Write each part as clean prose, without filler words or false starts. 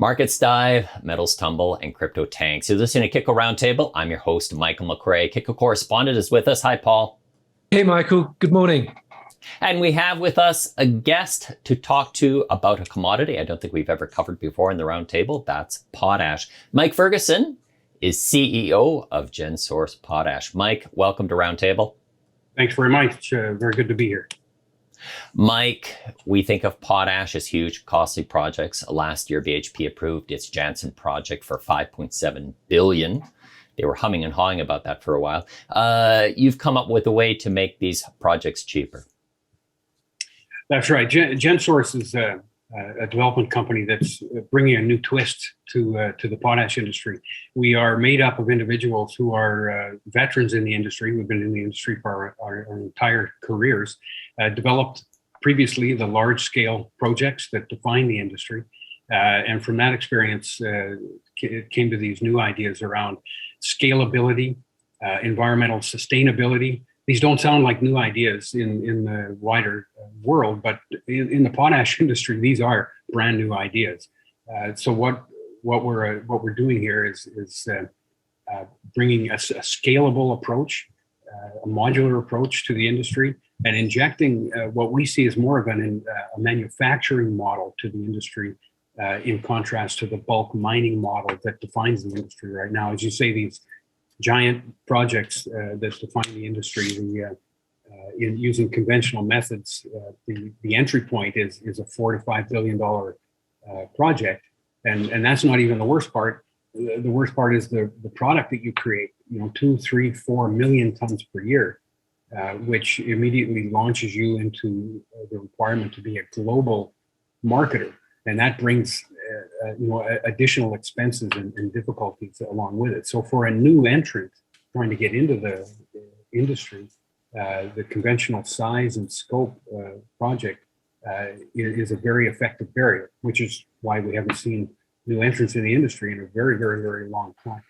Markets dive, metals tumble, and crypto tanks. You're listening to Kitco Roundtable. I'm your host, Michael McCrae. Kitco correspondent is with us. Hi, Paul. Hey, Michael. Good morning. And we have with us a guest to talk to about a commodity I don't think we've ever covered before in the roundtable. That's potash. Mike Ferguson is CEO of Gensource Potash. Mike, welcome to Roundtable. Thanks very much. Very good to be here. Mike, we think of potash as huge, costly projects. Last year, BHP approved its Jansen project for $5.7 billion. They were humming and hawing about that for a while. You've come up with a way to make these projects cheaper. That's right. Gensource is a development company that's bringing a new twist to the potash industry. We are made up of individuals who are veterans in the industry. We've been in the industry for our entire careers, developed previously the large-scale projects that define the industry. And from that experience, it came to these new ideas around scalability, environmental sustainability. These don't sound like new ideas in the wider world, but in the potash industry, these are brand new ideas. So what we're doing here is bringing a scalable approach, a modular approach to the industry, and injecting what we see as more of a manufacturing model to the industry, in contrast to the bulk mining model that defines the industry right now. As you say, these giant projects that define the industry, in using conventional methods, the entry point is a $4 to $5 billion project, and that's not even the worst part. The worst part is the product that you create. 2, 3, 4 million tons per year, which immediately launches you into the requirement to be a global marketer, and that brings additional expenses and difficulties along with it. So for a new entrant trying to get into the industry, the conventional size and scope project is a very effective barrier, which is why we haven't seen new entrants in the industry in a very, very, very long time.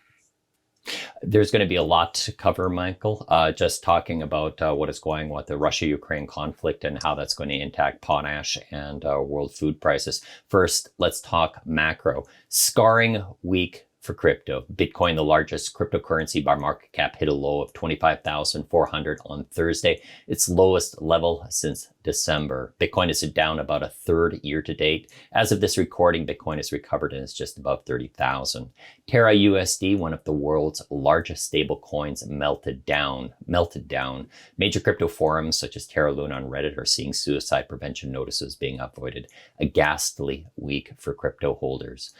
There's going to be a lot to cover, Michael, just talking about what is going on with the Russia-Ukraine conflict and how that's going to impact potash and world food prices. First, let's talk macro. Scarring week for crypto. Bitcoin, the largest cryptocurrency by market cap, hit a low of 25,400 on Thursday, its lowest level since December. Bitcoin is down about a third year to date. As of this recording, Bitcoin has recovered and is just above 30,000. Terra USD, one of the world's largest stable coins, melted down. Major crypto forums such as Terra Luna on Reddit are seeing suicide prevention notices being avoided. A ghastly week for crypto holders.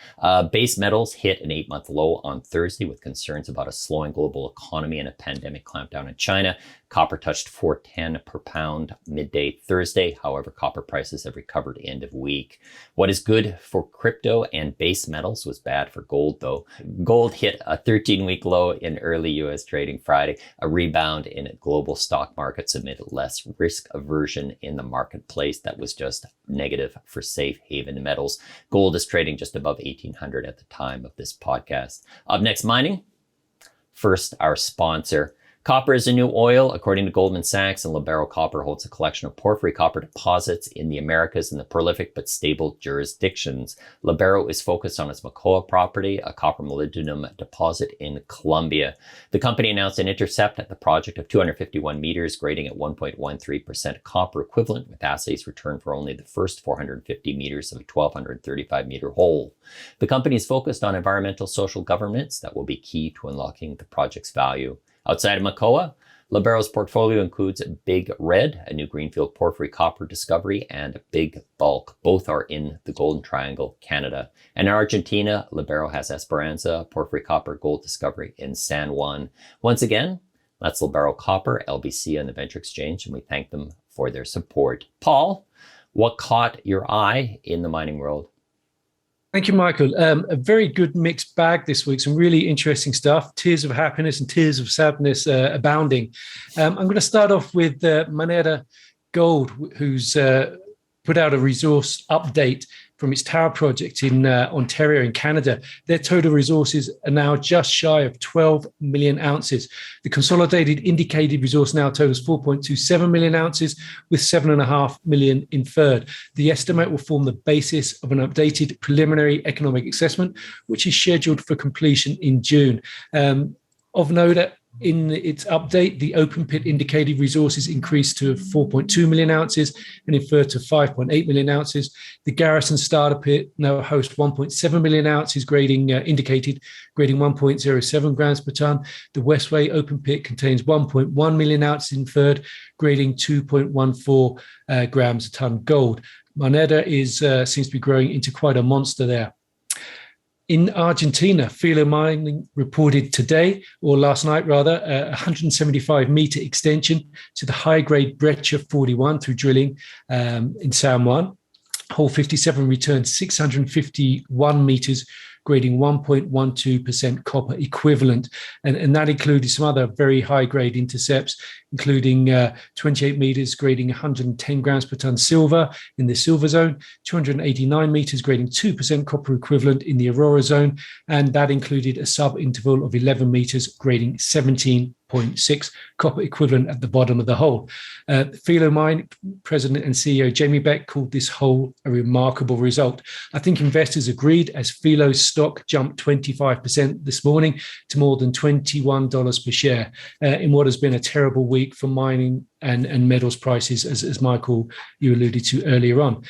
Base metals hit an 8-month low on Thursday with concerns about a slowing global economy and a pandemic clampdown in China. Copper touched $4.10 per pound midday Thursday. However, copper prices have recovered end of week. What is good for crypto and base metals was bad for gold, though. Gold hit a 13-week low in early U.S. trading Friday, a rebound in global stock markets amid less risk aversion in the marketplace that was just negative for safe haven metals. Gold is trading just above 1,800 at the time of this podcast. Up next, mining. First, our sponsor. Copper is a new oil, according to Goldman Sachs, and Libero Copper holds a collection of porphyry copper deposits in the Americas in the prolific but stable jurisdictions. Libero is focused on its Mocoa property, a copper molybdenum deposit in Colombia. The company announced an intercept at the project of 251 meters, grading at 1.13% copper equivalent, with assays returned for only the first 450 meters of a 1,235 meter hole. The company is focused on environmental social governance that will be key to unlocking the project's value. Outside of Mocoa, Libero's portfolio includes Big Red, a new greenfield porphyry copper discovery, and Big Bulk. Both are in the Golden Triangle, Canada. And in Argentina, Libero has Esperanza, a porphyry copper gold discovery in San Juan. Once again, that's Libero Copper, LBC, and the Venture Exchange, and we thank them for their support. Paul, what caught your eye in the mining world? Thank you, Michael. A very good mixed bag this week. Some really interesting stuff. Tears of happiness and tears of sadness abounding. I'm going to start off with Moneta Gold, whose put out a resource update from its Tower project in Ontario in Canada. Their total resources are now just shy of 12 million ounces. The consolidated indicated resource now totals 4.27 million ounces, with 7.5 million inferred. The estimate will form the basis of an updated preliminary economic assessment, which is scheduled for completion in June. Of note, in its update, the open pit indicated resources increased to 4.2 million ounces and inferred to 5.8 million ounces. The Garrison starter pit now hosts 1.7 million ounces, indicated, grading 1.07 grams per ton. The Westway open pit contains 1.1 million ounces inferred, grading 2.14 grams a ton gold. Moneda seems to be growing into quite a monster there. In Argentina, Filo Mining reported today, or last night rather, a 175-meter extension to the high-grade Brecha 41 through drilling in San Juan. Hole 57 returned 651 meters, grading 1.12% copper equivalent. And that included some other very high-grade intercepts, including 28 meters grading 110 grams per ton silver in the silver zone, 289 meters grading 2% copper equivalent in the Aurora zone, and that included a sub-interval of 11 meters grading 17.6 copper equivalent at the bottom of the hole. Filo Mine President and CEO Jamie Beck called this hole a remarkable result. I think investors agreed, as Filo's stock jumped 25% this morning to more than $21 per share in what has been a terrible week for mining and metals prices, as Michael, you alluded to earlier on.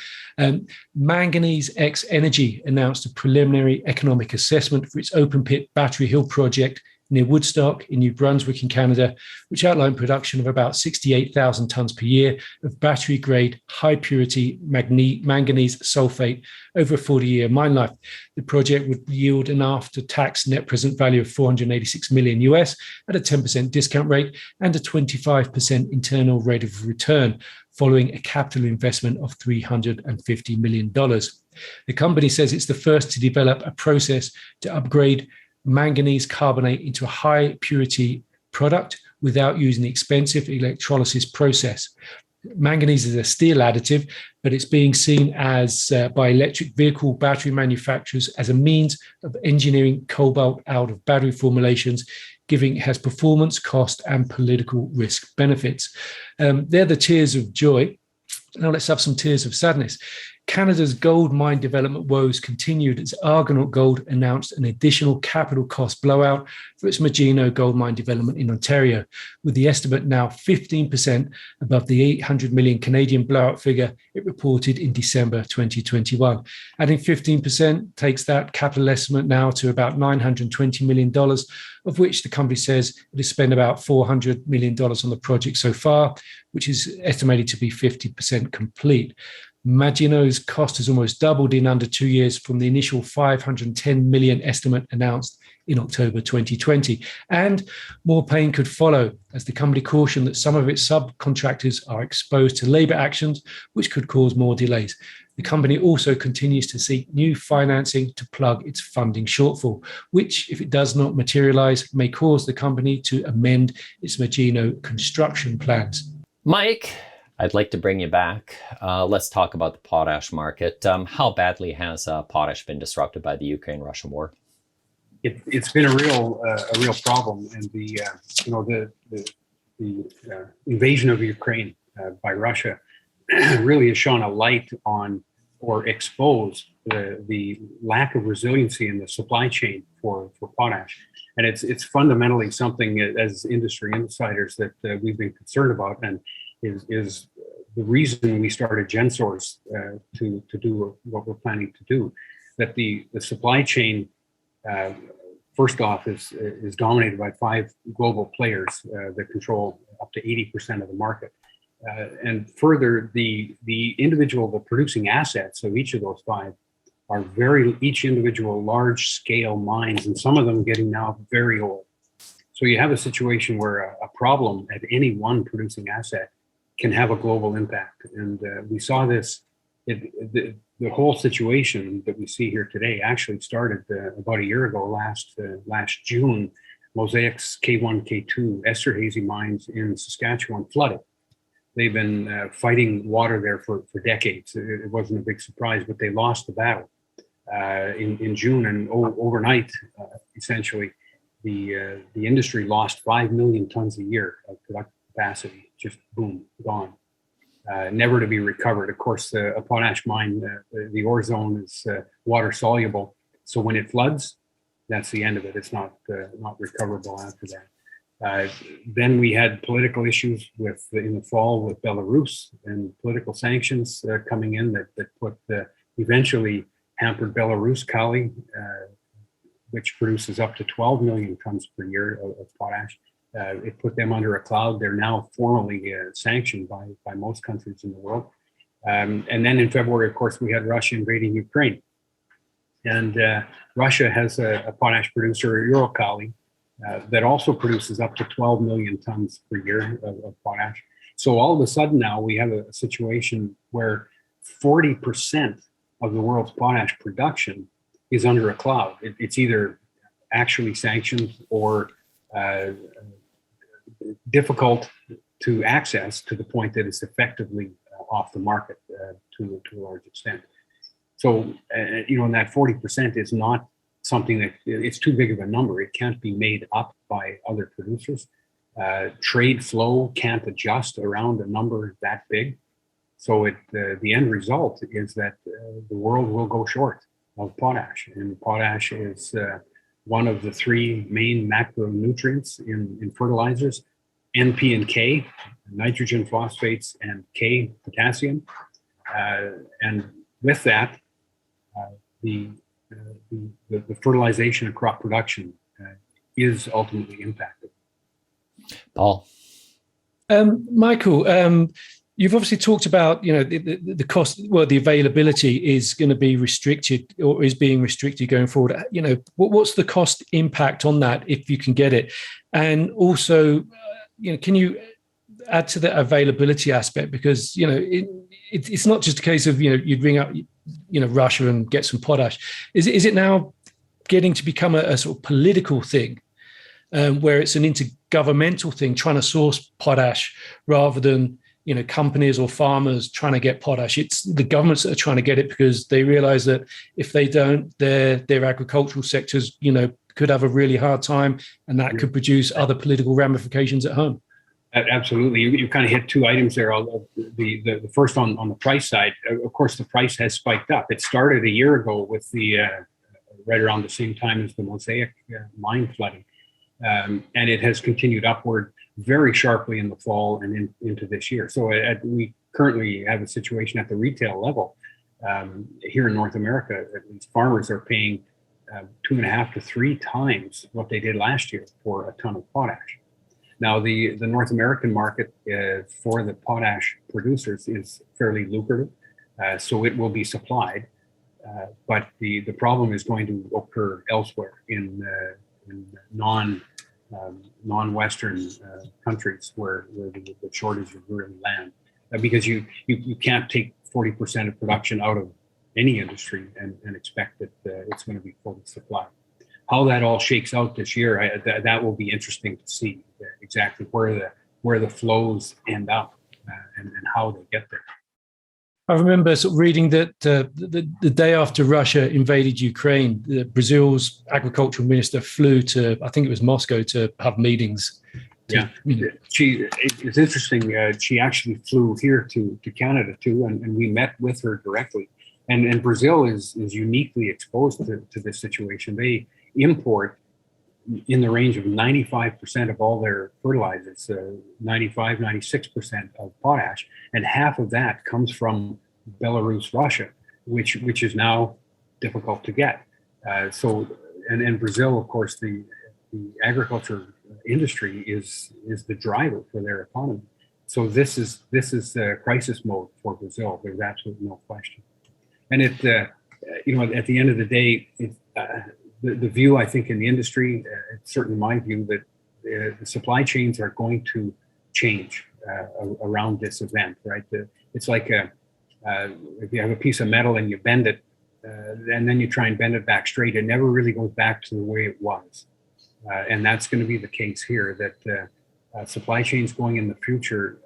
Manganese X Energy announced a preliminary economic assessment for its open pit Battery Hill project near Woodstock in New Brunswick in Canada, which outlined production of about 68,000 tons per year of battery-grade, high-purity manganese sulfate over a 40-year mine life. The project would yield an after-tax net present value of $486 million US at a 10% discount rate and a 25% internal rate of return, following a capital investment of $350 million. The company says it's the first to develop a process to upgrade manganese carbonate into a high purity product without using the expensive electrolysis process. Manganese is a steel additive, but it's being seen as by electric vehicle battery manufacturers as a means of engineering cobalt out of battery formulations, giving it has performance, cost, and political risk benefits. They're the tears of joy. Now let's have some tears of sadness. Canada's gold mine development woes continued as Argonaut Gold announced an additional capital cost blowout for its Magino gold mine development in Ontario, with the estimate now 15% above the 800 million Canadian blowout figure it reported in December 2021. Adding 15% takes that capital estimate now to about $920 million, of which the company says it has spent about $400 million on the project so far, which is estimated to be 50% complete. Magino's cost has almost doubled in under 2 years from the initial $510 million estimate announced in October 2020. And more pain could follow, as the company cautioned that some of its subcontractors are exposed to labor actions, which could cause more delays. The company also continues to seek new financing to plug its funding shortfall, which, if it does not materialize, may cause the company to amend its Magino construction plans. Mike, I'd like to bring you back. Let's talk about the potash market. How badly has potash been disrupted by the Ukraine-Russian war? It's been a real problem, and the invasion of Ukraine by Russia really has shone a light on or exposed the lack of resiliency in the supply chain for potash. And it's fundamentally something as industry insiders that we've been concerned about, and is the reason we started Gensource to do what we're planning to do. That the supply chain, first off, is dominated by 5 global players that control up to 80% of the market. And further, the producing assets of each of those 5 are each individual large scale mines, and some of them getting now very old. So you have a situation where a problem at any one producing asset can have a global impact. And we saw this, the whole situation that we see here today actually started about a year ago, last June. Mosaic's K1, K2 Esterhazy mines in Saskatchewan flooded. They've been fighting water there for decades. It wasn't a big surprise, but they lost the battle in June, and overnight, essentially, the industry lost 5 million tons a year of productive capacity. Just boom, gone. Never to be recovered. Of course, a potash mine, the ore zone is water soluble, so when it floods, that's the end of it. It's not recoverable after that. Then we had political issues in the fall with Belarus and political sanctions coming in that put eventually hampered Belarus Kali, which produces up to 12 million tons per year of potash. It put them under a cloud. They're now formally sanctioned by most countries in the world. And then in February, of course, we had Russia invading Ukraine. And Russia has a potash producer, Uralkali, that also produces up to 12 million tons per year of potash. So all of a sudden now we have a situation where 40% of the world's potash production is under a cloud. It's either actually sanctioned or difficult to access to the point that it's effectively off the market to a large extent. So, and that 40% is not something that it's too big of a number. It can't be made up by other producers. Trade flow can't adjust around a number that big. So the end result is that the world will go short of potash. And potash is one of the three main macronutrients in fertilizers: N, P, and K, nitrogen, phosphates, and K, potassium. And with that, the fertilization of crop production is ultimately impacted. Paul? Michael, you've obviously talked about, the cost, well, the availability is going to be restricted or is being restricted going forward. What's the cost impact on that if you can get it? And also, can you add to the availability aspect? Because, it's not just a case of, you'd ring up, Russia and get some potash. Is it now getting to become a sort of political thing, where it's an intergovernmental thing, trying to source potash rather than, companies or farmers trying to get potash? It's the governments that are trying to get it because they realize that if they don't, their agricultural sectors, could have a really hard time, and that could produce other political ramifications at home. Absolutely. You kind of hit two items there. The first on the price side, of course, the price has spiked up. It started a year ago with the right around the same time as the Mosaic mine flooding. And it has continued upward very sharply in the fall and into this year. So we currently have a situation at the retail level here in North America. At least farmers are paying 2.5 to 3 times what they did last year for a ton of potash. Now, the North American market for the potash producers is fairly lucrative, so it will be supplied. But the problem is going to occur elsewhere in non-Western countries where the shortage of really land, because you can't take 40% of production out of any industry and expect that it's going to be fully supplied. How that all shakes out this year, that will be interesting to see exactly where the flows end up and how they get there. I remember sort of reading that the day after Russia invaded Ukraine, Brazil's agricultural minister flew to, I think it was Moscow, to have meetings. It's interesting. She actually flew here to Canada too, and we met with her directly. And Brazil is uniquely exposed to this situation. They import in the range of 95% of all their fertilizers, 95, 96% of potash, and half of that comes from Belarus, Russia, which is now difficult to get. And Brazil, of course, the agriculture industry is the driver for their economy. So this is crisis mode for Brazil. There's absolutely no question. And at the end of the day, the view, I think, in the industry, it's certainly my view, that the supply chains are going to change around this event, right? It's like if you have a piece of metal and you bend it, and then you try and bend it back straight, it never really goes back to the way it was. And that's going to be the case here, that supply chains going in the future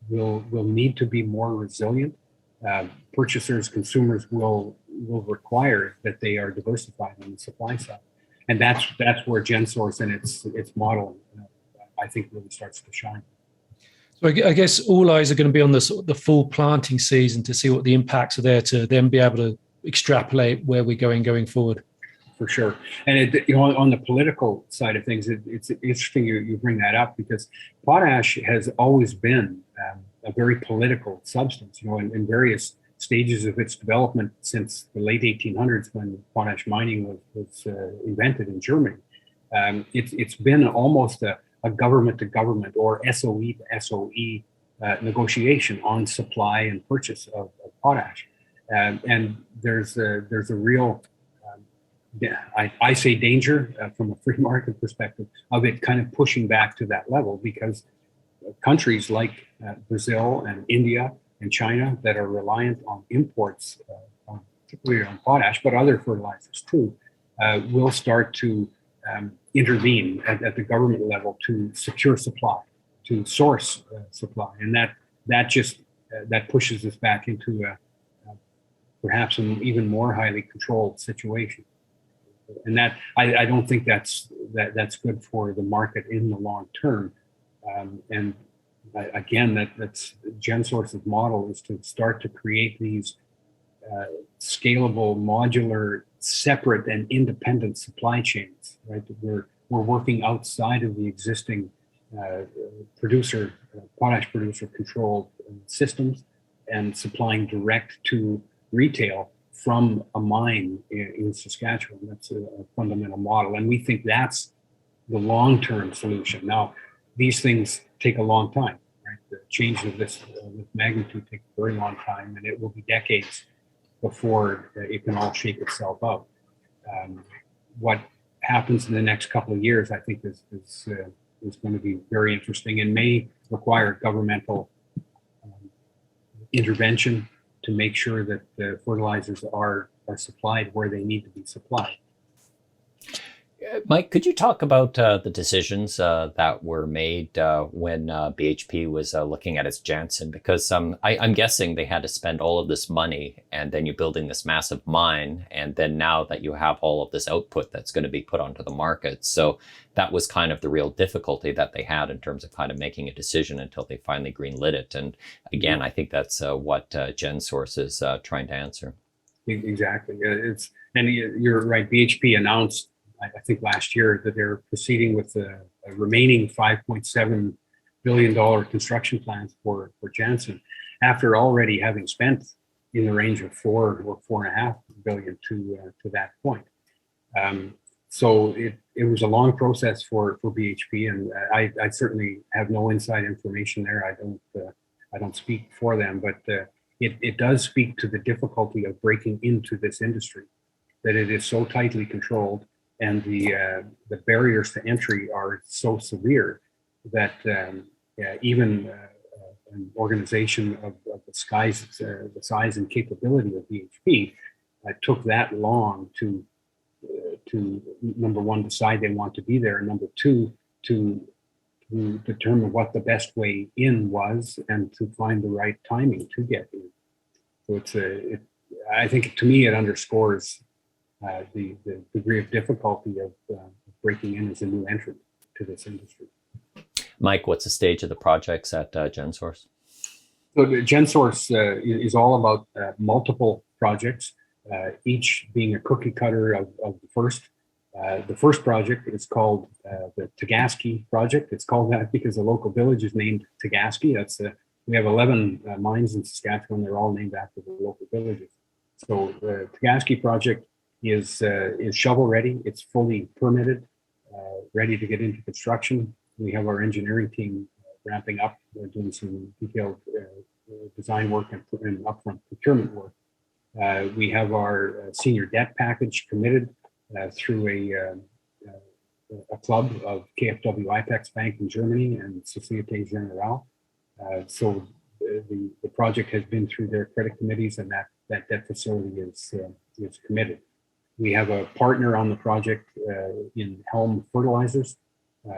will need to be more resilient. Purchasers, consumers will require that they are diversified on the supply side, and that's where Gensource and its model, I think, really starts to shine. So I guess all eyes are going to be on the full planting season to see what the impacts are there, to then be able to extrapolate where we're going forward. For sure. And on the political side of things, it's interesting you bring that up, because potash has always been a very political substance, in various stages of its development since the late 1800s, when potash mining was invented in Germany. It's been almost a government to government or SOE to SOE negotiation on supply and purchase of potash. And there's a real, I say danger from a free market perspective of it kind of pushing back to that level, because countries like Brazil and India and China that are reliant on imports, particularly on potash, but other fertilizers too, will start to intervene at the government level to secure supply, to source supply, and that pushes us back into perhaps an even more highly controlled situation. And that I don't think that's good for the market in the long term. And again, that's Gensource's model, is to start to create these scalable, modular, separate and independent supply chains. Right, we're working outside of the existing potash producer controlled systems, and supplying direct to retail from a mine in Saskatchewan. That's a fundamental model. And we think that's the long-term solution. Now, these things take a long time, right? The change of this magnitude takes a very long time, and it will be decades before it can all shake itself out. What happens in the next couple of years, I think, is going to be very interesting, and may require governmental intervention to make sure that the fertilizers are supplied where they need to be supplied. Mike, could you talk about the decisions that were made when BHP was looking at its Jansen? Because I'm guessing they had to spend all of this money, and then you're building this massive mine, and then now that you have all of this output that's going to be put onto the market. So that was kind of the real difficulty that they had in terms of kind of making a decision until they finally greenlit it. And again, I think that's what Gensource is trying to answer. Exactly. And you're right. BHP announced, I think last year, that they're proceeding with the remaining $5.7 billion construction plans for Jansen, after already having spent in the range of $4 or $4.5 billion to that point. So it was a long process for BHP, and I certainly have no inside information there. I don't speak for them, but it does speak to the difficulty of breaking into this industry, that it is so tightly controlled, and the barriers to entry are so severe that even an organization of the size and capability of BHP took that long to number one, decide they want to be there, and number two, to determine what the best way in was, and to find the right timing to get in. So I think, to me, it underscores the degree of difficulty of breaking in as a new entrant to this industry. Mike, what's the stage of the projects at Gensource? So the Gensource is all about multiple projects, each being a cookie cutter of the first. The first project is called the Tagaski Project. It's called that because the local village is named Tagaski. We have 11 mines in Saskatchewan. They're all named after the local villages. So the Tagaski Project is shovel ready. It's fully permitted, ready to get into construction. We have our engineering team ramping up. We're doing some detailed design work and upfront procurement work. We have our senior debt package committed through a club of KfW IPEX Bank in Germany and Societe Generale. So the project has been through their credit committees, and that debt facility is committed. We have a partner on the project in Helm Fertilizers.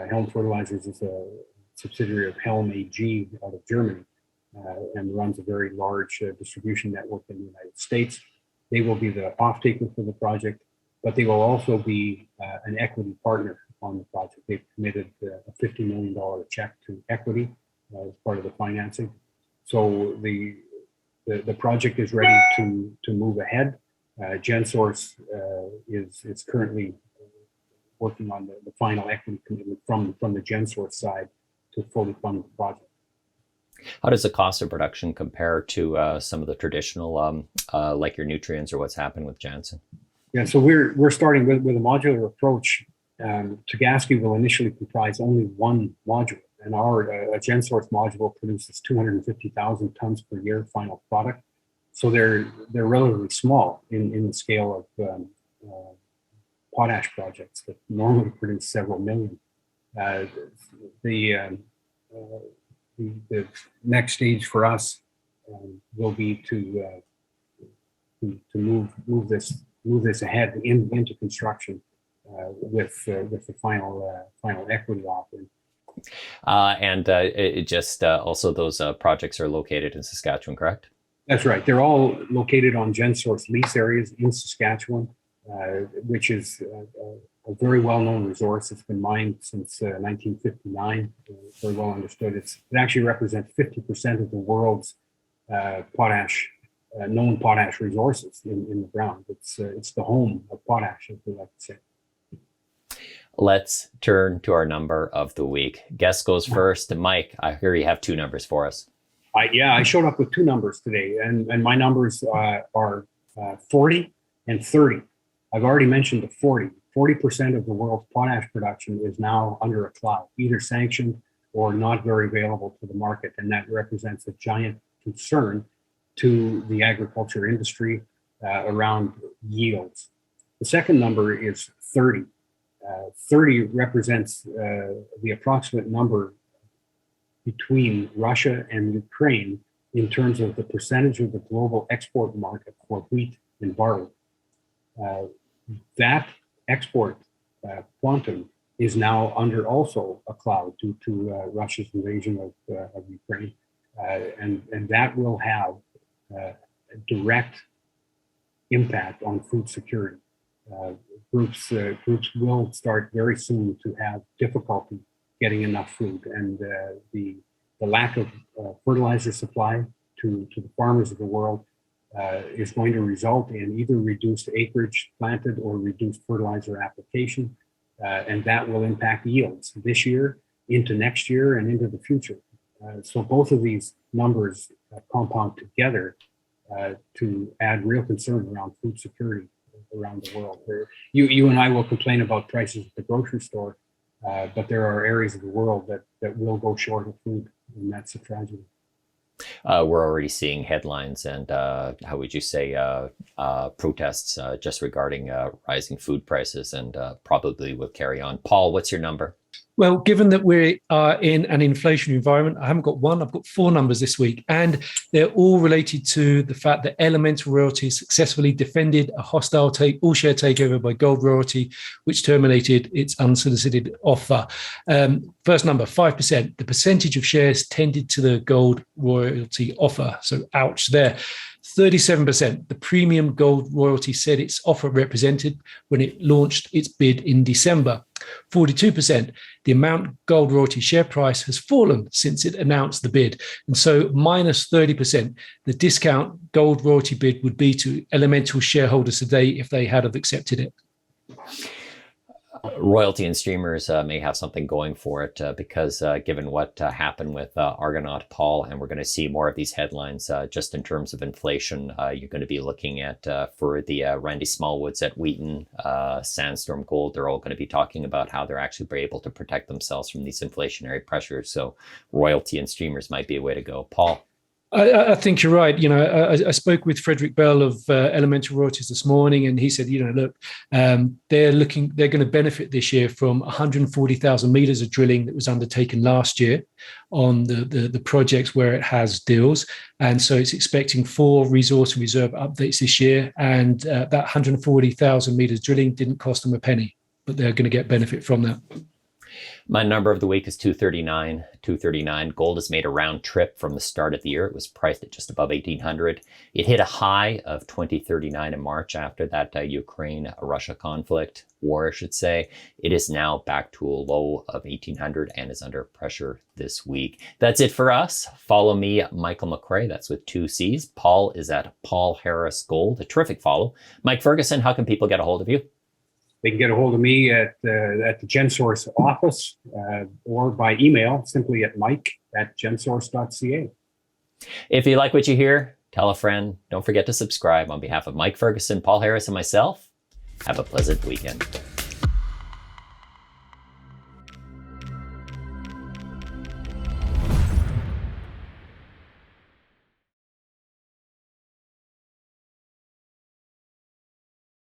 Helm Fertilizers is a subsidiary of Helm AG out of Germany. and runs a very large distribution network in the United States. They will be the off-taker for the project, but they will also be an equity partner on the project. They've committed a $50 million check to equity as part of the financing. So the project is ready to move ahead. Gensource is currently working on the final equity commitment from the Gensource side to fully fund the project. How does the cost of production compare to some of the traditional, like your Nutriens or what's happened with Jansen? Yeah, so we're starting with a modular approach. Tagaski will initially comprise only one module, and our Gensource module produces 250,000 tons per year final product. So they're relatively small in the scale of potash projects that normally produce several million. The next stage for us will be to move this ahead into construction with the final equity offering. Also those projects are located in Saskatchewan, correct? That's right. They're all located on Gensource lease areas in Saskatchewan, which is a very well-known resource. It's been mined since 1959, very well understood. It actually represents 50% of the world's known potash resources in the ground. It's the home of potash, as we like to say. Let's turn to our number of the week. Guest goes first. Mike, I hear you have two numbers for us. I showed up with two numbers today, and my numbers are 40 and 30. I've already mentioned the 40. 40% of the world's potash production is now under a cloud, either sanctioned or not very available to the market, and that represents a giant concern to the agriculture industry around yields. The second number is 30. 30 represents the approximate number between Russia and Ukraine in terms of the percentage of the global export market for wheat and barley. That export quantum is now under also a cloud due to Russia's invasion of Ukraine. And that will have a direct impact on food security. Groups will start very soon to have difficulty getting enough food, and the lack of fertilizer supply to the farmers of the world is going to result in either reduced acreage planted or reduced fertilizer application, and that will impact yields this year, into next year, and into the future. So both of these numbers compound together to add real concern around food security around the world. You and I will complain about prices at the grocery store, but there are areas of the world that will go short of food, and that's a tragedy. We're already seeing headlines and how would you say protests just regarding rising food prices, and probably will carry on. Paul, what's your number? Well, given that we are in an inflationary environment, I haven't got one, I've got four numbers this week, and they're all related to the fact that Elemental Royalty successfully defended a hostile all-share takeover by Gold Royalty, which terminated its unsolicited offer. First number, 5%. The percentage of shares tended to the Gold Royalty offer, so ouch there. 37%, the premium Gold Royalty said its offer represented when it launched its bid in December. 42%, the amount Gold Royalty share price has fallen since it announced the bid. And so minus 30%, the discount Gold Royalty bid would be to Elemental shareholders today if they had have accepted it. Royalty and streamers may have something going for it because given what happened with Argonaut, Paul, and we're going to see more of these headlines just in terms of inflation. You're going to be looking at for the Randy Smallwoods at Wheaton, Sandstorm Gold. They're all going to be talking about how they're actually able to protect themselves from these inflationary pressures. So royalty and streamers might be a way to go. Paul? I think you're right. You know, I spoke with Frederick Bell of Elemental Royalties this morning, and he said, you know, look, they're going to benefit this year from 140,000 meters of drilling that was undertaken last year on the projects where it has deals. And so it's expecting 4 resource and reserve updates this year. And that 140,000 meters drilling didn't cost them a penny, but they're going to get benefit from that. My number of the week is 239. Gold has made a round trip from the start of the year. It was priced at just above 1,800. It hit a high of 2039 in March after that Ukraine-Russia conflict, war, I should say. It is now back to a low of 1,800 and is under pressure this week. That's it for us. Follow me, Michael McCrae. That's with 2 C's. Paul is at Paul Harris Gold. A terrific follow. Mike Ferguson, how can people get a hold of you? They can get a hold of me at the Gensource office or by email, simply at mike@gensource.ca. If you like what you hear, tell a friend. Don't forget to subscribe. On behalf of Mike Ferguson, Paul Harris, and myself, have a pleasant weekend.